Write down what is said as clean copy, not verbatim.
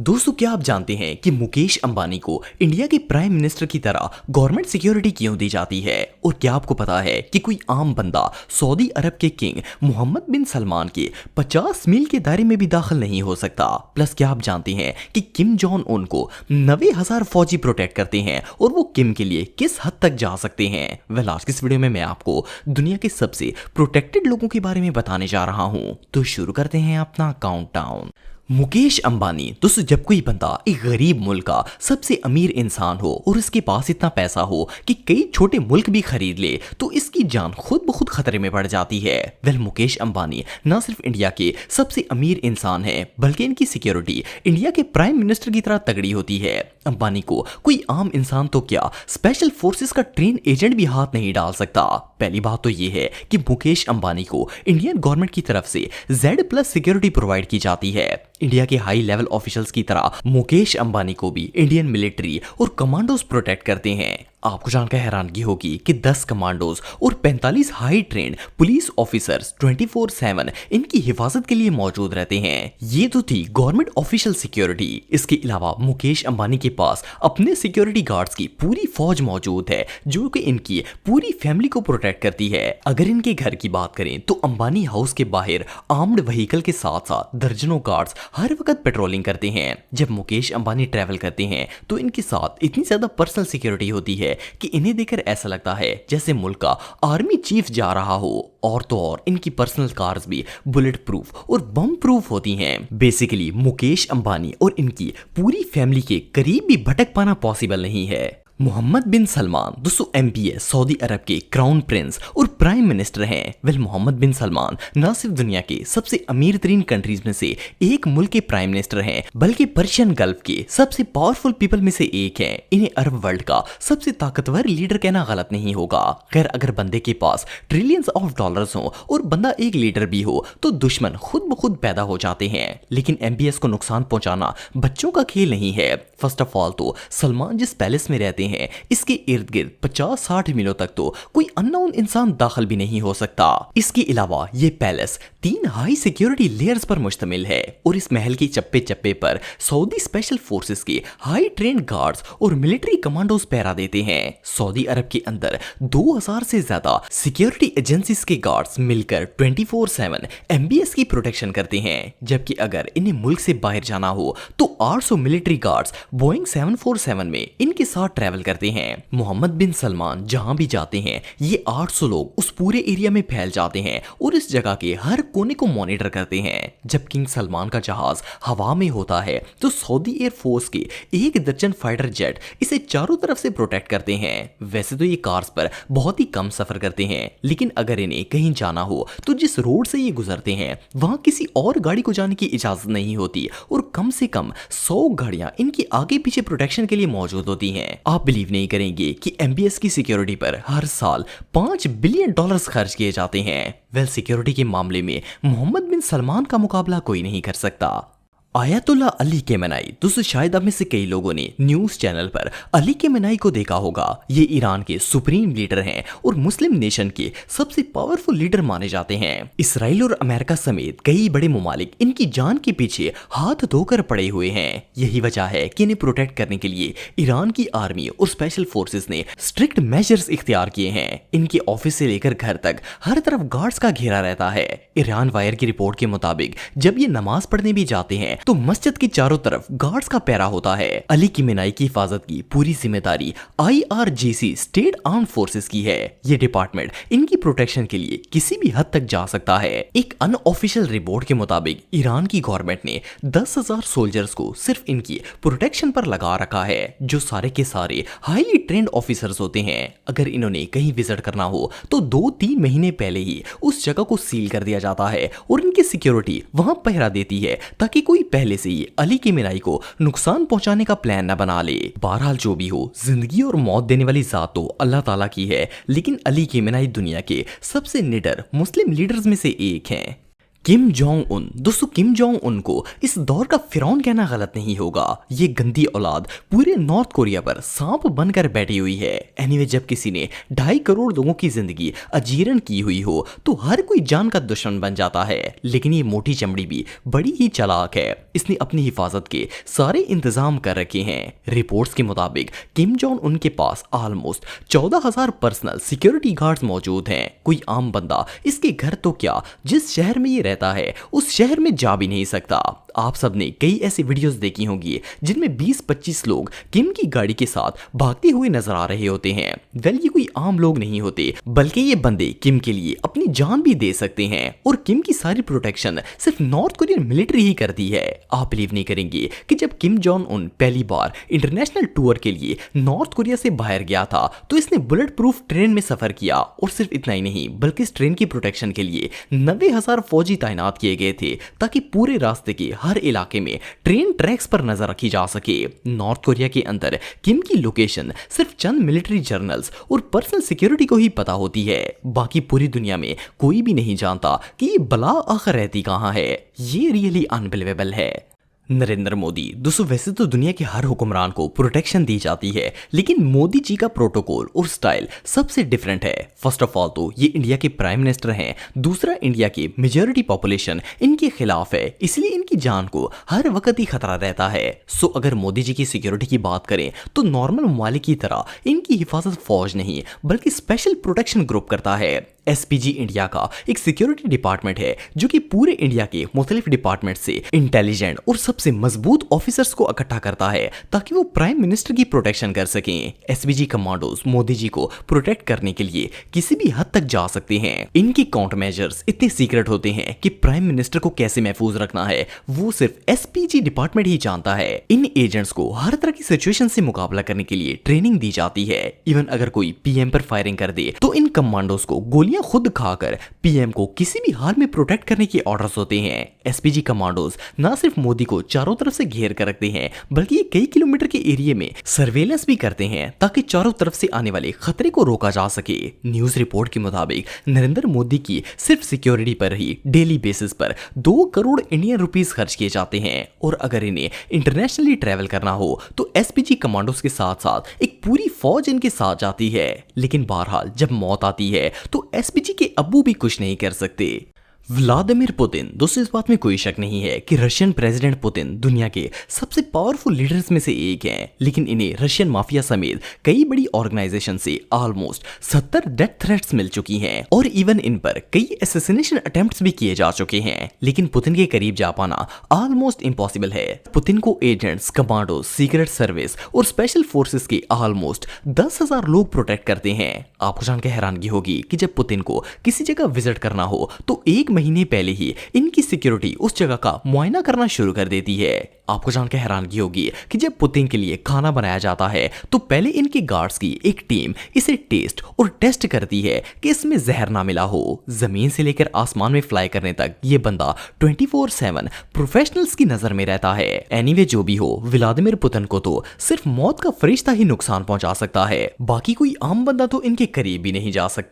दोस्तों, क्या आप जानते हैं कि मुकेश अंबानी को इंडिया के प्राइम मिनिस्टर की तरह गवर्नमेंट सिक्योरिटी क्यों दी जाती है? और क्या आपको पता है कि कोई आम बंदा सऊदी अरब के किंग मोहम्मद बिन सलमान के 50 मील के दायरे में भी दाखिल नहीं हो सकता? प्लस क्या आप जानते हैं कि किम जोंग उन को 90,000 फौजी प्रोटेक्ट करते हैं और वो किम के लिए किस हद तक जा सकते हैं? वेल, आज की इस वीडियो में मैं आपको दुनिया के सबसे प्रोटेक्टेड लोगों के बारे में बताने जा रहा हूं। तो शुरू करते हैं अपना काउंटडाउन। मुकेश अंबानी। दोस्तों, जब कोई बंदा एक गरीब मुल्क का सबसे अमीर इंसान हो और उसके पास इतना पैसा हो कि कई छोटे मुल्क भी खरीद ले, तो इसकी जान खुद ब खुद खतरे में पड़ जाती है। वेल, मुकेश अंबानी न सिर्फ इंडिया के सबसे अमीर इंसान हैं, बल्कि इनकी सिक्योरिटी इंडिया के प्राइम मिनिस्टर की तरह तगड़ी होती है। अंबानी को कोई आम इंसान तो क्या, स्पेशल फोर्सेस का ट्रेन एजेंट भी हाथ नहीं डाल सकता। पहली बात तो यह है कि मुकेश अंबानी को इंडियन गवर्नमेंट की तरफ से Z+ सिक्योरिटी प्रोवाइड की जाती है। इंडिया के हाई लेवल ऑफिशियल्स की तरह मुकेश अंबानी को भी इंडियन मिलिट्री और कमांडोज प्रोटेक्ट करते हैं। आपको जानकर हैरानगी होगी कि 10 कमांडोज और 45 हाई ट्रेंड पुलिस ऑफिसर्स 24/7 इनकी हिफाजत के लिए मौजूद रहते हैं। ये तो थी गवर्नमेंट ऑफिशियल सिक्योरिटी। इसके अलावा मुकेश अंबानी के पास अपने सिक्योरिटी गार्ड्स की पूरी फौज मौजूद है, जो कि इनकी पूरी फैमिली को प्रोटेक्ट करती है। अगर इनके घर की बात करें तो अंबानी हाउस के बाहर आर्म्ड व्हीकल के साथ साथ दर्जनों गार्ड्स हर वक्त पेट्रोलिंग करते हैं। जब मुकेश अंबानी ट्रैवल करते हैं तो इनके साथ इतनी ज्यादा पर्सनल सिक्योरिटी होती है कि इन्हें देखकर ऐसा लगता है जैसे मुल्क का आर्मी चीफ जा रहा हो। और तो और इनकी पर्सनल कार्स भी बुलेट प्रूफ और बम प्रूफ होती हैं। बेसिकली मुकेश अंबानी और इनकी पूरी फैमिली के करीब भी भटक पाना पॉसिबल नहीं है। मोहम्मद बिन सलमान। दोस्तों, MBS सऊदी अरब के क्राउन प्रिंस और प्राइम मिनिस्टर हैं। वेल, मोहम्मद बिन सलमान न सिर्फ दुनिया के सबसे अमीर तरीन कंट्रीज में से एक मुल्क के प्राइम मिनिस्टर हैं, बल्कि पर्शियन गल्फ के सबसे पावरफुल पीपल में से एक हैं। इन्हें अरब वर्ल्ड का सबसे ताकतवर लीडर कहना गलत नहीं होगा। खैर, अगर बंदे के पास ट्रिलियंस ऑफ डॉलर्स हो और बंदा एक लीडर भी हो तो दुश्मन खुद ब खुद पैदा हो जाते हैं। लेकिन MBS को नुकसान पहुंचाना बच्चों का खेल नहीं है। फर्स्ट ऑफ ऑल तो सलमान जिस पैलेस में रहते हैं इसके इर्द गिर्द 50-60 मीलों तक तो कोई अननोन इंसान दाखिल भी नहीं हो सकता। इसके अलावा ये पैलेस 3 हाई सिक्योरिटी लेयर्स पर मुश्तमिल है और इस महल के चप्पे चप्पे पर सऊदी स्पेशल फोर्सेस के हाई ट्रेंड गार्ड्स और मिलिट्री कमांडोज पहरा देते हैं। सऊदी अरब के अंदर 2000 से ज्यादा सिक्योरिटी एजेंसीज के गार्ड्स मिलकर 24/7 MBS की प्रोटेक्शन करते हैं। जबकि अगर इन्हें मुल्क से बाहर जाना हो तो 800 मिलिट्री गार्ड्स बोइंग 747 में इनके साथ ट्रैवल करते हैं। मोहम्मद बिन सलमान जहां भी जाते हैं ये 800 लोग उस पूरे एरिया में फैल जाते हैं और इस जगह के हर कोने को मॉनिटर करते हैं। जब किंग सलमान का जहाज हवा में होता है तो सऊदी एयरफोर्स के 1 दर्जन फाइटर जेट इसे चारों तरफ से प्रोटेक्ट करते हैं। वैसे तो ये कार्स पर बहुत ही कम सफर करते हैं, लेकिन अगर इन्हें कहीं जाना हो तो जिस रोड से ये गुजरते हैं वहां किसी और गाड़ी को जाने की इजाजत नहीं होती और कम से कम 100 गाड़ियां इनके आगे पीछे प्रोटेक्शन के लिए मौजूद होती हैं। आप बिलीव नहीं करेंगे कि MBS की सिक्योरिटी पर हर साल $5 बिलियन खर्च किए जाते हैं। वेल, सिक्योरिटी के मामले में मोहम्मद बिन सलमान का मुकाबला कोई नहीं कर सकता। Ayatollah Ali Khamenei. दोस्तों, शायद आप में से कई लोगों ने न्यूज चैनल पर अली केमेनी को देखा होगा। ये ईरान के सुप्रीम लीडर हैं और मुस्लिम नेशन के सबसे पावरफुल लीडर माने जाते हैं। इसराइल और अमेरिका समेत कई बड़े ममालिक इनकी जान के पीछे हाथ धोकर पड़े हुए हैं। यही वजह है कि इन्हें प्रोटेक्ट करने के लिए ईरान की आर्मी और स्पेशल फोर्सेस ने स्ट्रिक्ट मेजर्स इख्तियार किए हैं। इनके ऑफिस से लेकर घर तक हर तरफ गार्ड्स का घेरा रहता है। ईरान वायर की रिपोर्ट के मुताबिक जब ये नमाज पढ़ने भी जाते हैं तो मस्जिद के चारों तरफ गार्ड्स का पहरा होता है। अली केमेनी की हिफाजत की पूरी जिम्मेदारी IRGC स्टेट आर्म फोर्सेस की है। ये डिपार्टमेंट इनकी प्रोटेक्शन के लिए किसी भी हद तक जा सकता है। एक अनऑफिशियल रिपोर्ट के मुताबिक ईरान की गवर्नमेंट ने 10,000 सोल्जर्स को सिर्फ इनकी प्रोटेक्शन पर लगा रखा है, जो सारे के सारे हाईली ट्रेंड ऑफिसर्स होते हैं। अगर इन्होंने कहीं विजिट करना हो तो 2-3 महीने पहले ही उस जगह को सील कर दिया जाता है और इनकी सिक्योरिटी वहां पहरा देती है ताकि कोई पहले से ही अली केमेनी को नुकसान पहुंचाने का प्लान न बना ले। बहरहाल जो भी हो, जिंदगी और मौत देने वाली जात तो अल्लाह ताला की है, लेकिन अली केमेनी दुनिया के सबसे निडर मुस्लिम लीडर्स में से एक हैं। Kim Jong Un. दोस्तों किम जोंग उन को इस दौर का फिरौन कहना गलत नहीं होगा। ये गंदी औलाद पूरे नॉर्थ कोरिया पर सांप बनकर बैठी हुई है। एनीवे, जब किसी ने 2.5 करोड़ लोगों की जिंदगी अजीर्ण की हुई हो तो हर कोई जान का दुश्मन बन जाता है। लेकिन ये मोटी चमड़ी भी बड़ी ही चालाक है। इसने अपनी हिफाजत के सारे इंतजाम कर रखे हैं। रिपोर्ट्स के मुताबिक किम जोंग उन के पास ऑलमोस्ट 14,000 पर्सनल सिक्योरिटी गार्ड्स मौजूद हैं। कोई आम बंदा इसके घर तो क्या, जिस शहर में ये रहता है उस शहर में जा भी नहीं सकता। आप सबने कई ऐसी वीडियोस देखी होंगी जिनमें 20-25 लोग किम की गाड़ी के साथ भागते हुए नजर आ रहे होते हैं। वेल, ये कोई आम लोग नहीं होते, बल्कि ये बंदे किम के लिए अपनी जान भी दे सकते हैं। और किम की सारी प्रोटेक्शन सिर्फ नॉर्थ कोरियन मिलिट्री ही करती है। आप बिलीव नहीं करेंगे कि जब किम जोंग उन पहली बार इंटरनेशनल टूर के लिए नॉर्थ कोरिया से बाहर गया था तो इसने बुलेट प्रूफ ट्रेन में सफर किया। और सिर्फ इतना ही नहीं, बल्कि इस ट्रेन की प्रोटेक्शन के लिए 90,000 फौजी तैनात किए गए थे ताकि पूरे रास्ते के हर इलाके में ट्रेन ट्रैक्स पर नजर रखी जा सके। नॉर्थ कोरिया के अंदर किम की लोकेशन सिर्फ चंद मिलिट्री जर्नल्स और पर्सनल सिक्योरिटी को ही पता होती है। बाकी पूरी दुनिया में कोई भी नहीं जानता कि ये बला आखिर रहती कहां है। ये रियली अनबिलीवेबल है। नरेंद्र मोदी। दोस्तों वैसे तो दुनिया के हर हुक्मरान को प्रोटेक्शन दी जाती है, लेकिन मोदी जी का प्रोटोकॉल और स्टाइल सबसे डिफरेंट है। फर्स्ट ऑफ ऑल तो ये इंडिया के प्राइम मिनिस्टर हैं। दूसरा, इंडिया की मेजॉरिटी पॉपुलेशन इनके खिलाफ है, इसलिए इनकी जान को हर वक्त ही खतरा रहता है। सो अगर मोदी जी की सिक्योरिटी की बात करें तो नॉर्मल ममालिक की तरह इनकी हिफाजत फौज नहीं बल्कि स्पेशल प्रोटेक्शन ग्रुप करता है। एसपीजी इंडिया का एक सिक्योरिटी डिपार्टमेंट है जो कि पूरे इंडिया के मुख्तलिफ डिपार्टमेंट से इंटेलिजेंट और सबसे मजबूत ऑफिसर्स को इकट्ठा करता है ताकि वो प्राइम मिनिस्टर की प्रोटेक्शन कर सकें। एसपीजी कमांडोज मोदी जी को प्रोटेक्ट करने के लिए किसी भी हद तक जा सकते हैं। इनके काउंटर मेजर्स इतने सीक्रेट होते हैं कि प्राइम मिनिस्टर को कैसे महफूज रखना है वो सिर्फ एसपीजी डिपार्टमेंट ही जानता है। इन एजेंट्स को हर तरह की सिचुएशन से मुकाबला करने के लिए ट्रेनिंग दी जाती है। इवन अगर कोई पीएम पर फायरिंग कर दे तो इन कमांडोज को गोलियां खुद खाकर पीएम को किसी भी हाल में प्रोटेक्ट करने के ऑर्डर्स होते हैं। एसपीजी कमांडोज ना सिर्फ मोदी को चारों तरफ से घेर कर रखते हैं बल्कि ये कई किलोमीटर के एरिया में सर्वेलेंस भी करते हैं ताकि चारों तरफ से आने वाले खतरे को रोका जा सके। न्यूज रिपोर्ट के मुताबिक नरेंद्र मोदी की सिर्फ सिक्योरिटी पर ही डेली बेसिस पर 2 करोड़ इंडियन रुपीस खर्च किए जाते हैं। और अगर इन्हें इंटरनेशनली ट्रैवल करना हो तो एसपीजी कमांडोज के साथ साथ एक पूरी फौज इनके साथ जाती है। लेकिन बहरहाल जब मौत आती है तो एसपीजी के अब्बू भी कुछ नहीं कर सकते। Vladimir Putin. दोस्तों इस बात में कोई शक नहीं है कि रशियन प्रेसिडेंट पुतिन दुनिया के सबसे पावरफुल लीडर्स में से एक हैं, लेकिन इन्हें रशियन माफिया समेत कई बड़ी ऑर्गेनाइजेशन से ऑलमोस्ट 70 डेथ थ्रेट्स मिल चुकी हैं और इवन इन पर कई असैसिनेशन अटेम्प्ट्स भी किए जा चुके हैं। लेकिन पुतिन के करीब जा पाना ऑलमोस्ट इम्पॉसिबल है। पुतिन को एजेंट्स, कमांडो, सीक्रेट सर्विस और स्पेशल फोर्सेस के ऑलमोस्ट 10,000 लोग प्रोटेक्ट करते हैं। आपको जानकर हैरानगी होगी कि जब पुतिन को किसी जगह विजिट करना हो तो 1 महीने पहले ही इनकी सिक्योरिटी उस जगह का मुआयना करना शुरू कर देती है। आपको जानकर हैरानगी होगी कि जब पुतिन के लिए खाना बनाया जाता है तो पहले इनके गार्ड्स की एक टीम इसे टेस्ट और टेस्ट करती है कि इसमें जहर ना मिला हो। जमीन से लेकर आसमान में फ्लाई करने तक ये बंदा 24/7 प्रोफेशनल्स की नजर में रहता है। एनीवे जो भी हो, व्लादिमीर पुतिन को तो सिर्फ मौत का फरिश्ता ही नुकसान पहुंचा सकता है, बाकी कोई आम बंदा तो इनके करीब भी नहीं जा सकता।